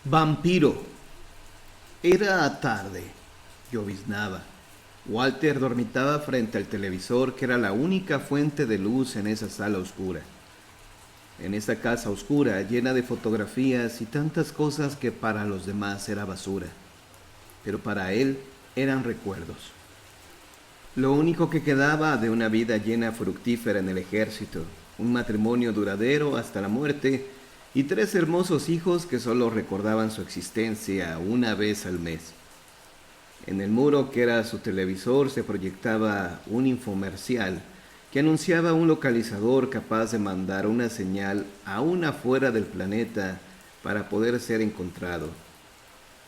Vampiro. Era tarde. Lloviznaba. Walter dormitaba frente al televisor que era la única fuente de luz en esa sala oscura. En esa casa oscura llena de fotografías y tantas cosas que para los demás era basura. Pero para él eran recuerdos. Lo único que quedaba de una vida llena fructífera en el ejército, un matrimonio duradero hasta la muerte y tres hermosos hijos que solo recordaban su existencia una vez al mes. En el muro que era su televisor se proyectaba un infomercial que anunciaba un localizador capaz de mandar una señal aún afuera del planeta para poder ser encontrado.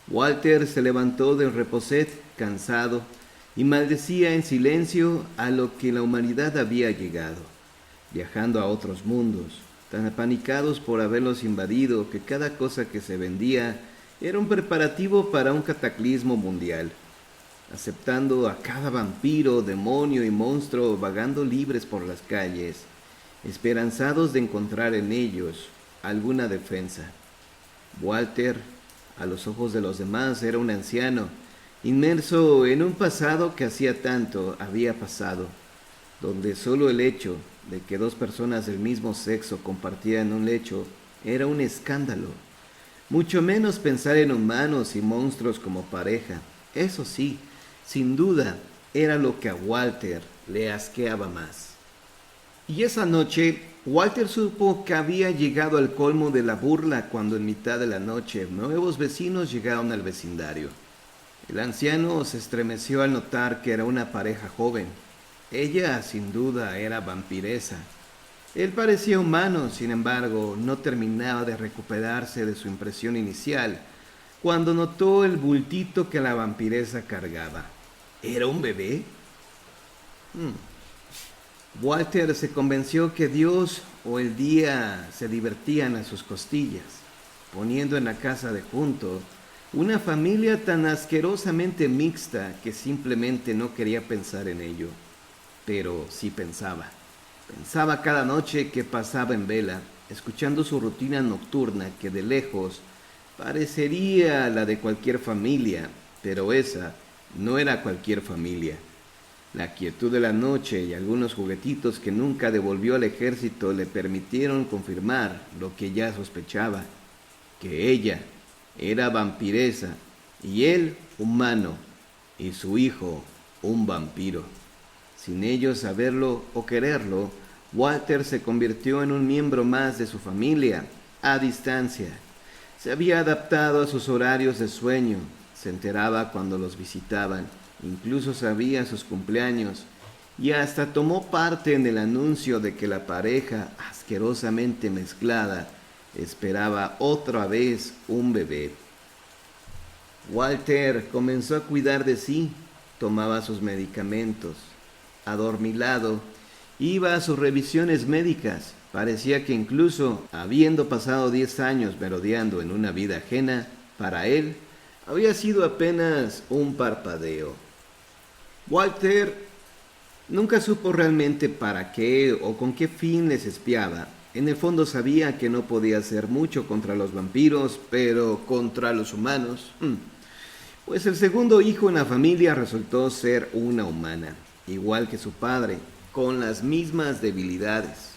Walter se levantó del reposet, cansado, y maldecía en silencio a lo que la humanidad había llegado, viajando a otros mundos, tan apanicados por haberlos invadido que cada cosa que se vendía era un preparativo para un cataclismo mundial, aceptando a cada vampiro, demonio y monstruo vagando libres por las calles, esperanzados de encontrar en ellos alguna defensa. Walter, a los ojos de los demás, era un anciano, inmerso en un pasado que hacía tanto había pasado, donde solo el hecho de que dos personas del mismo sexo compartieran un lecho era un escándalo. Mucho menos pensar en humanos y monstruos como pareja. Eso sí, sin duda, era lo que a Walter le asqueaba más. Y esa noche, Walter supo que había llegado al colmo de la burla cuando en mitad de la noche nuevos vecinos llegaron al vecindario. El anciano se estremeció al notar que era una pareja joven. Ella, sin duda, era vampiresa. Él parecía humano, sin embargo, no terminaba de recuperarse de su impresión inicial cuando notó el bultito que la vampiresa cargaba. ¿Era un bebé? Walter se convenció que Dios o el día se divertían a sus costillas, poniendo en la casa de junto una familia tan asquerosamente mixta que simplemente no quería pensar en ello. Pero sí pensaba. Pensaba cada noche que pasaba en vela, escuchando su rutina nocturna que de lejos parecería la de cualquier familia, pero esa no era cualquier familia. La quietud de la noche y algunos juguetitos que nunca devolvió al ejército le permitieron confirmar lo que ya sospechaba, que ella era vampiresa y él humano y su hijo un vampiro. Sin ellos saberlo o quererlo, Walter se convirtió en un miembro más de su familia, a distancia. Se había adaptado a sus horarios de sueño, se enteraba cuando los visitaban, incluso sabía sus cumpleaños, y hasta tomó parte en el anuncio de que la pareja asquerosamente mezclada esperaba otra vez un bebé. Walter comenzó a cuidar de sí, tomaba sus medicamentos, adormilado, iba a sus revisiones médicas. Parecía que incluso, habiendo pasado 10 años merodeando en una vida ajena, para él había sido apenas un parpadeo. Walter nunca supo realmente para qué o con qué fin les espiaba. En el fondo sabía que no podía hacer mucho contra los vampiros, pero contra los humanos, pues el segundo hijo en la familia resultó ser una humana, igual que su padre, con las mismas debilidades.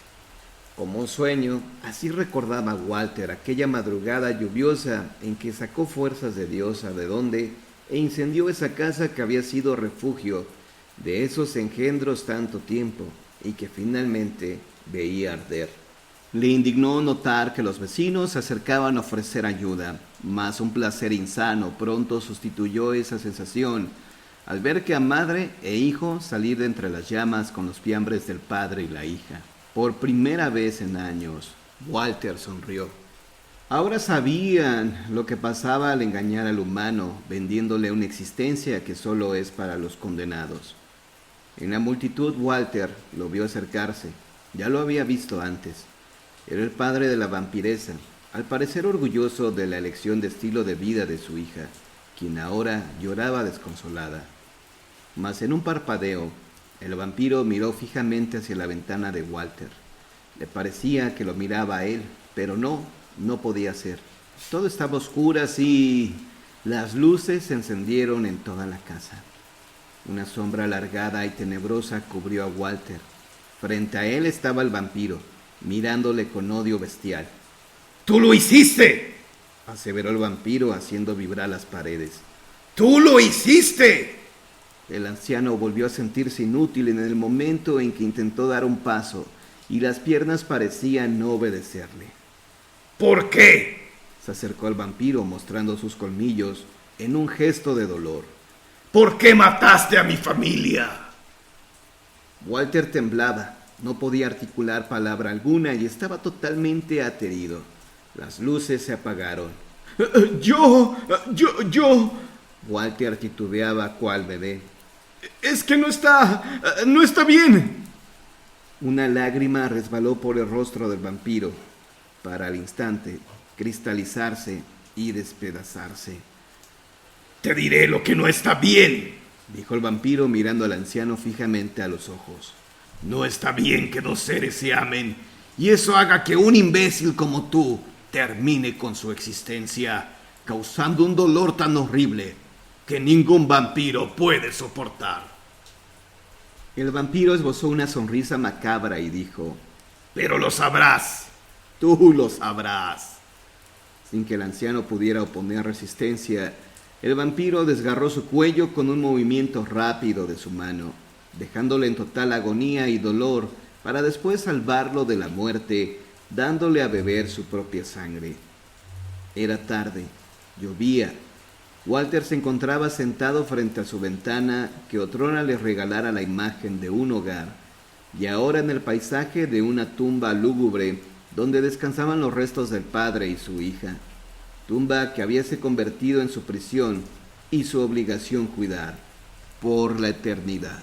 Como un sueño, así recordaba Walter aquella madrugada lluviosa en que sacó fuerzas de Dios sabe dónde e incendió esa casa que había sido refugio de esos engendros tanto tiempo y que finalmente veía arder. Le indignó notar que los vecinos se acercaban a ofrecer ayuda, mas un placer insano pronto sustituyó esa sensación al ver que a madre e hijo salir de entre las llamas con los fiambres del padre y la hija. Por primera vez en años, Walter sonrió. Ahora sabían lo que pasaba al engañar al humano, vendiéndole una existencia que solo es para los condenados. En la multitud Walter lo vio acercarse. Ya lo había visto antes. Era el padre de la vampiresa, al parecer orgulloso de la elección de estilo de vida de su hija, quien ahora lloraba desconsolada. Mas en un parpadeo, el vampiro miró fijamente hacia la ventana de Walter. Le parecía que lo miraba a él, pero no podía ser. Todo estaba a oscuras y las luces se encendieron en toda la casa. Una sombra alargada y tenebrosa cubrió a Walter. Frente a él estaba el vampiro, mirándole con odio bestial. ¡Tú lo hiciste!, aseveró el vampiro haciendo vibrar las paredes. ¡Tú lo hiciste! El anciano volvió a sentirse inútil en el momento en que intentó dar un paso y las piernas parecían no obedecerle. ¿Por qué?, se acercó al vampiro mostrando sus colmillos en un gesto de dolor. ¿Por qué mataste a mi familia? Walter temblaba, no podía articular palabra alguna y estaba totalmente aterido. Las luces se apagaron. Yo... Walter titubeaba cual bebé. Es que no está bien. Una lágrima resbaló por el rostro del vampiro, para al instante cristalizarse y despedazarse. Te diré lo que no está bien, dijo el vampiro mirando al anciano fijamente a los ojos. No está bien que dos seres se amen y eso haga que un imbécil como tú termine con su existencia, causando un dolor tan horrible que ningún vampiro puede soportar. El vampiro esbozó una sonrisa macabra y dijo: Pero lo sabrás. Tú lo sabrás. Sin que el anciano pudiera oponer resistencia, el vampiro desgarró su cuello con un movimiento rápido de su mano, dejándole en total agonía y dolor para después salvarlo de la muerte, dándole a beber su propia sangre. Era tarde, llovía. Walter se encontraba sentado frente a su ventana que otrora le regalara la imagen de un hogar, y ahora en el paisaje de una tumba lúgubre donde descansaban los restos del padre y su hija, tumba que habíase convertido en su prisión y su obligación cuidar por la eternidad.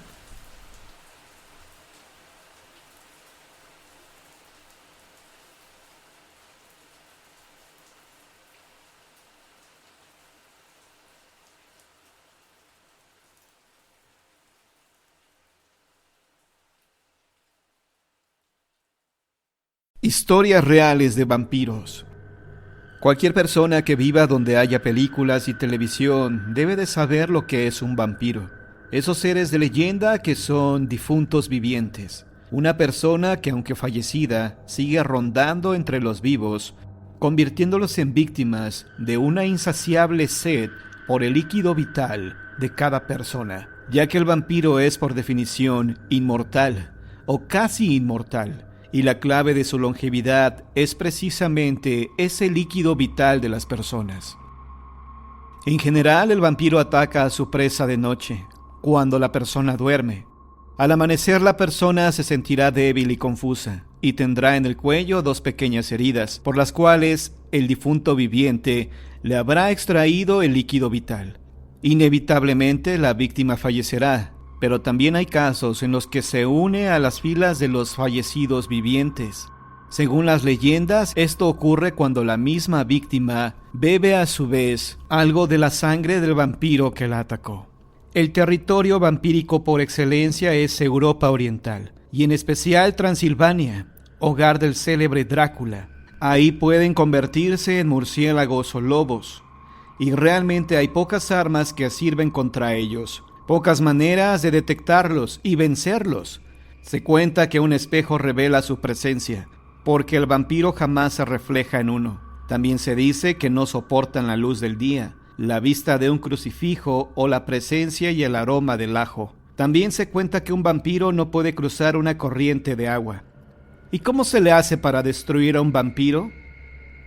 Historias reales de vampiros. Cualquier persona que viva donde haya películas y televisión debe de saber lo que es un vampiro. Esos seres de leyenda que son difuntos vivientes. Una persona que, aunque fallecida, sigue rondando entre los vivos, convirtiéndolos en víctimas de una insaciable sed por el líquido vital de cada persona, ya que el vampiro es por definición inmortal o casi inmortal. Y la clave de su longevidad es precisamente ese líquido vital de las personas. En general, el vampiro ataca a su presa de noche, cuando la persona duerme. Al amanecer, la persona se sentirá débil y confusa, y tendrá en el cuello 2 pequeñas heridas, por las cuales el difunto viviente le habrá extraído el líquido vital. Inevitablemente, la víctima fallecerá. Pero también hay casos en los que se une a las filas de los fallecidos vivientes. Según las leyendas, esto ocurre cuando la misma víctima bebe a su vez algo de la sangre del vampiro que la atacó. El territorio vampírico por excelencia es Europa Oriental, y en especial Transilvania, hogar del célebre Drácula. Ahí pueden convertirse en murciélagos o lobos, y realmente hay pocas armas que sirven contra ellos. Pocas maneras de detectarlos y vencerlos. Se cuenta que un espejo revela su presencia, porque el vampiro jamás se refleja en uno. También se dice que no soportan la luz del día, la vista de un crucifijo o la presencia y el aroma del ajo. También se cuenta que un vampiro no puede cruzar una corriente de agua. ¿Y cómo se le hace para destruir a un vampiro?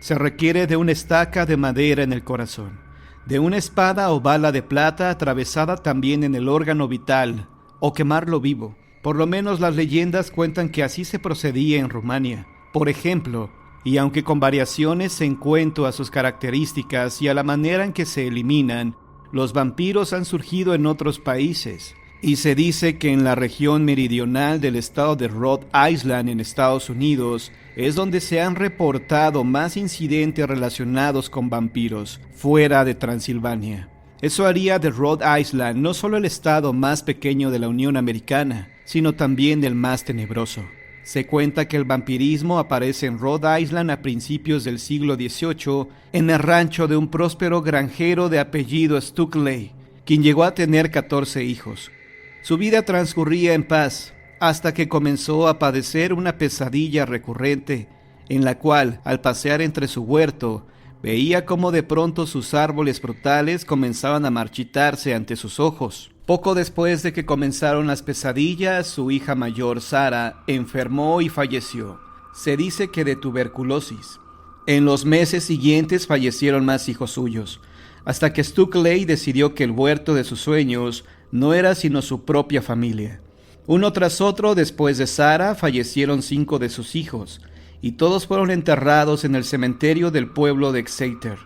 Se requiere de una estaca de madera en el corazón, de una espada o bala de plata atravesada también en el órgano vital, o quemarlo vivo. Por lo menos las leyendas cuentan que así se procedía en Rumania, por ejemplo, y aunque con variaciones en cuanto a sus características y a la manera en que se eliminan, los vampiros han surgido en otros países, y se dice que en la región meridional del estado de Rhode Island en Estados Unidos es donde se han reportado más incidentes relacionados con vampiros, fuera de Transilvania. Eso haría de Rhode Island no solo el estado más pequeño de la Unión Americana, sino también el más tenebroso. Se cuenta que el vampirismo aparece en Rhode Island a principios del siglo XVIII en el rancho de un próspero granjero de apellido Stukeley, quien llegó a tener 14 hijos. Su vida transcurría en paz hasta que comenzó a padecer una pesadilla recurrente en la cual, al pasear entre su huerto, veía cómo de pronto sus árboles frutales comenzaban a marchitarse ante sus ojos. Poco después de que comenzaron las pesadillas, su hija mayor, Sarah, enfermó y falleció. Se dice que de tuberculosis. En los meses siguientes fallecieron más hijos suyos, hasta que Stukeley decidió que el huerto de sus sueños no era sino su propia familia. Uno tras otro, después de Sarah, fallecieron 5 de sus hijos, y todos fueron enterrados en el cementerio del pueblo de Exeter.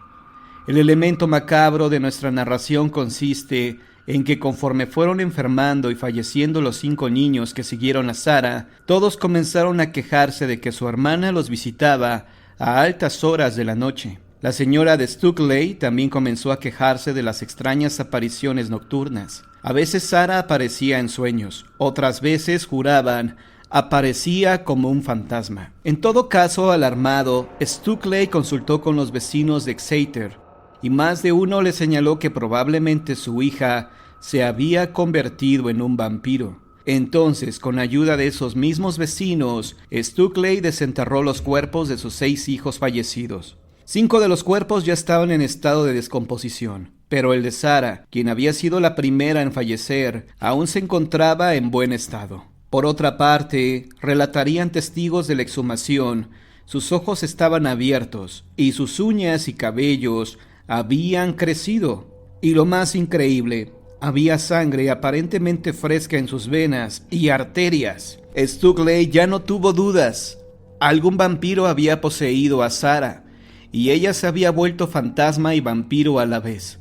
El elemento macabro de nuestra narración consiste en que conforme fueron enfermando y falleciendo los 5 niños que siguieron a Sarah, todos comenzaron a quejarse de que su hermana los visitaba a altas horas de la noche. La señora de Stukeley también comenzó a quejarse de las extrañas apariciones nocturnas. A veces Sarah aparecía en sueños, otras veces juraban aparecía como un fantasma. En todo caso, alarmado, Stukeley consultó con los vecinos de Exeter, y más de uno le señaló que probablemente su hija se había convertido en un vampiro. Entonces, con ayuda de esos mismos vecinos, Stukeley desenterró los cuerpos de sus 6 hijos fallecidos. 5 de los cuerpos ya estaban en estado de descomposición, pero el de Sarah, quien había sido la primera en fallecer, aún se encontraba en buen estado. Por otra parte, relatarían testigos de la exhumación, sus ojos estaban abiertos y sus uñas y cabellos habían crecido. Y lo más increíble, había sangre aparentemente fresca en sus venas y arterias. Stukeley ya no tuvo dudas. Algún vampiro había poseído a Sarah, y ella se había vuelto fantasma y vampiro a la vez.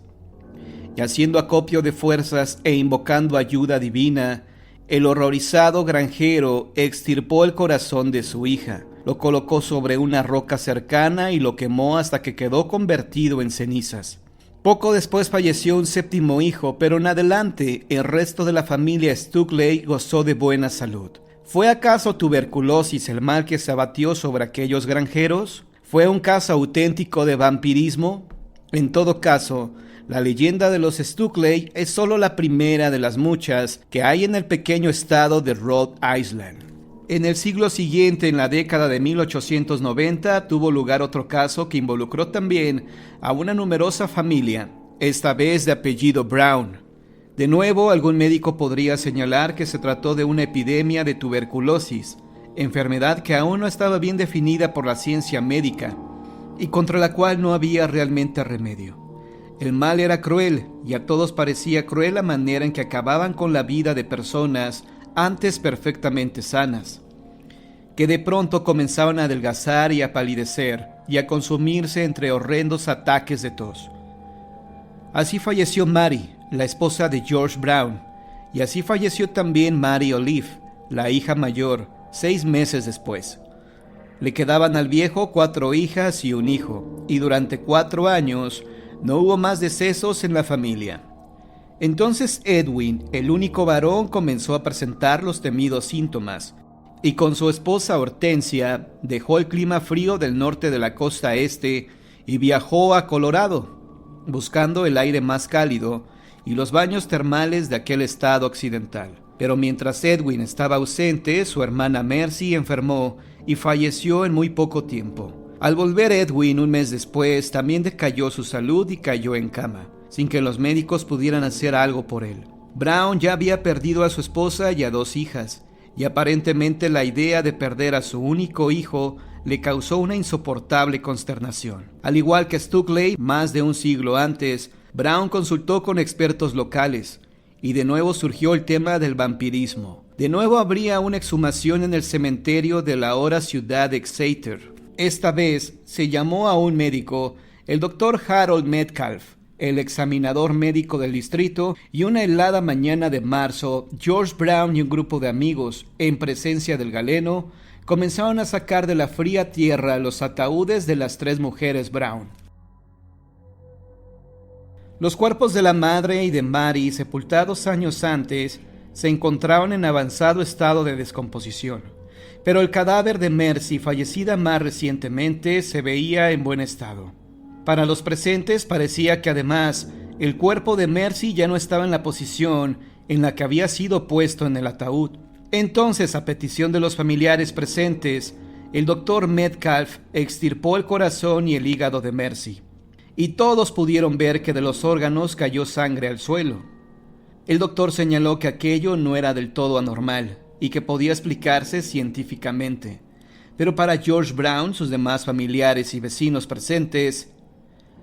Y haciendo acopio de fuerzas e invocando ayuda divina, el horrorizado granjero extirpó el corazón de su hija, lo colocó sobre una roca cercana y lo quemó hasta que quedó convertido en cenizas. Poco después falleció un 7º hijo, pero en adelante el resto de la familia Stukeley gozó de buena salud. ¿Fue acaso tuberculosis el mal que se abatió sobre aquellos granjeros? ¿Fue un caso auténtico de vampirismo? En todo caso, la leyenda de los Stukeley es solo la primera de las muchas que hay en el pequeño estado de Rhode Island. En el siglo siguiente, en la década de 1890, tuvo lugar otro caso que involucró también a una numerosa familia, esta vez de apellido Brown. De nuevo, algún médico podría señalar que se trató de una epidemia de tuberculosis, enfermedad que aún no estaba bien definida por la ciencia médica y contra la cual no había realmente remedio. El mal era cruel y a todos parecía cruel la manera en que acababan con la vida de personas antes perfectamente sanas, que de pronto comenzaban a adelgazar y a palidecer y a consumirse entre horrendos ataques de tos. Así falleció Mary, la esposa de George Brown, y así falleció también Mary Olive, la hija mayor, 6 meses después. Le quedaban al viejo 4 hijas y un hijo, y durante 4 años no hubo más decesos en la familia. Entonces Edwin, el único varón, comenzó a presentar los temidos síntomas, y con su esposa Hortensia dejó el clima frío del norte de la costa este y viajó a Colorado, buscando el aire más cálido y los baños termales de aquel estado occidental. Pero mientras Edwin estaba ausente, su hermana Mercy enfermó y falleció en muy poco tiempo. Al volver Edwin un mes después, también decayó su salud y cayó en cama, sin que los médicos pudieran hacer algo por él. Brown ya había perdido a su esposa y a 2 hijas, y aparentemente la idea de perder a su único hijo le causó una insoportable consternación. Al igual que Stukeley, más de un siglo antes, Brown consultó con expertos locales, y de nuevo surgió el tema del vampirismo. De nuevo habría una exhumación en el cementerio de la ahora ciudad de Exeter. Esta vez se llamó a un médico, el Dr. Harold Metcalf, el examinador médico del distrito, y una helada mañana de marzo, George Brown y un grupo de amigos, en presencia del galeno, comenzaron a sacar de la fría tierra los ataúdes de las 3 mujeres Brown. Los cuerpos de la madre y de Mary, sepultados años antes, se encontraban en avanzado estado de descomposición, pero el cadáver de Mercy, fallecida más recientemente, se veía en buen estado. Para los presentes parecía que además el cuerpo de Mercy ya no estaba en la posición en la que había sido puesto en el ataúd. Entonces, a petición de los familiares presentes, el doctor Metcalf extirpó el corazón y el hígado de Mercy, y todos pudieron ver que de los órganos cayó sangre al suelo. El doctor señaló que aquello no era del todo anormal y que podía explicarse científicamente, pero para George Brown, sus demás familiares y vecinos presentes,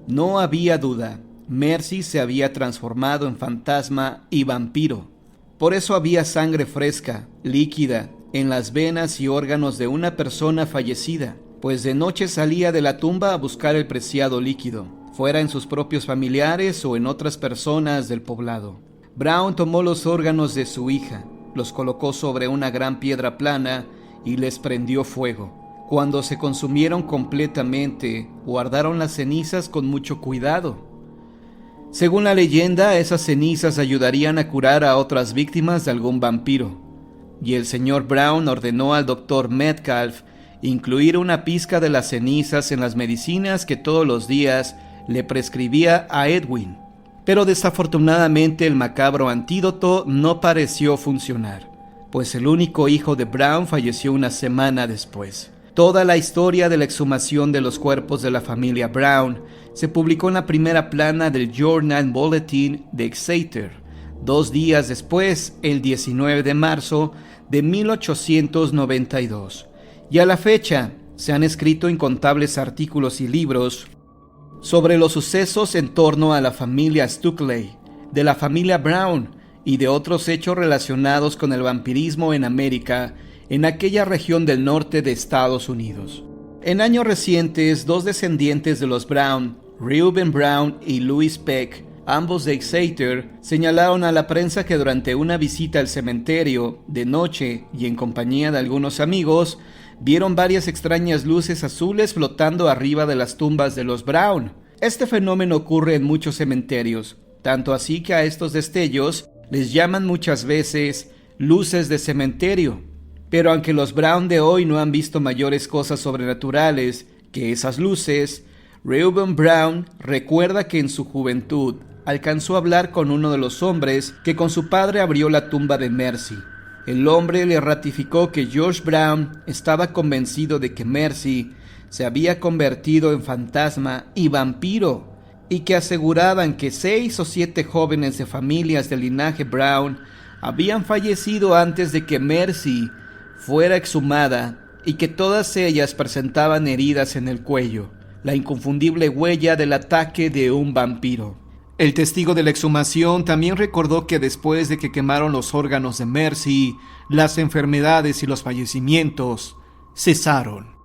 no había duda. Mercy se había transformado en fantasma y vampiro. Por eso había sangre fresca, líquida, en las venas y órganos de una persona fallecida, pues de noche salía de la tumba a buscar el preciado líquido, fuera en sus propios familiares o en otras personas del poblado. Brown tomó los órganos de su hija, los colocó sobre una gran piedra plana y les prendió fuego. Cuando se consumieron completamente, guardaron las cenizas con mucho cuidado. Según la leyenda, esas cenizas ayudarían a curar a otras víctimas de algún vampiro, y el señor Brown ordenó al doctor Metcalf incluir una pizca de las cenizas en las medicinas que todos los días le prescribía a Edwin. Pero desafortunadamente el macabro antídoto no pareció funcionar, pues el único hijo de Brown falleció una semana después. Toda la historia de la exhumación de los cuerpos de la familia Brown se publicó en la primera plana del Journal Bulletin de Exeter, 2 días después, el 19 de marzo de 1892. Y a la fecha se han escrito incontables artículos y libros sobre los sucesos en torno a la familia Stukeley, de la familia Brown y de otros hechos relacionados con el vampirismo en América, en aquella región del norte de Estados Unidos. En años recientes, 2 descendientes de los Brown, Reuben Brown y Louis Peck, ambos de Exeter, señalaron a la prensa que durante una visita al cementerio, de noche y en compañía de algunos amigos, vieron varias extrañas luces azules flotando arriba de las tumbas de los Brown. Este fenómeno ocurre en muchos cementerios, tanto así que a estos destellos les llaman muchas veces luces de cementerio. Pero aunque los Brown de hoy no han visto mayores cosas sobrenaturales que esas luces, Reuben Brown recuerda que en su juventud alcanzó a hablar con uno de los hombres que con su padre abrió la tumba de Mercy. El hombre le ratificó que George Brown estaba convencido de que Mercy se había convertido en fantasma y vampiro, y que aseguraban que 6 o 7 jóvenes de familias del linaje Brown habían fallecido antes de que Mercy fuera exhumada y que todas ellas presentaban heridas en el cuello, la inconfundible huella del ataque de un vampiro. El testigo de la exhumación también recordó que después de que quemaron los órganos de Mercy, las enfermedades y los fallecimientos cesaron.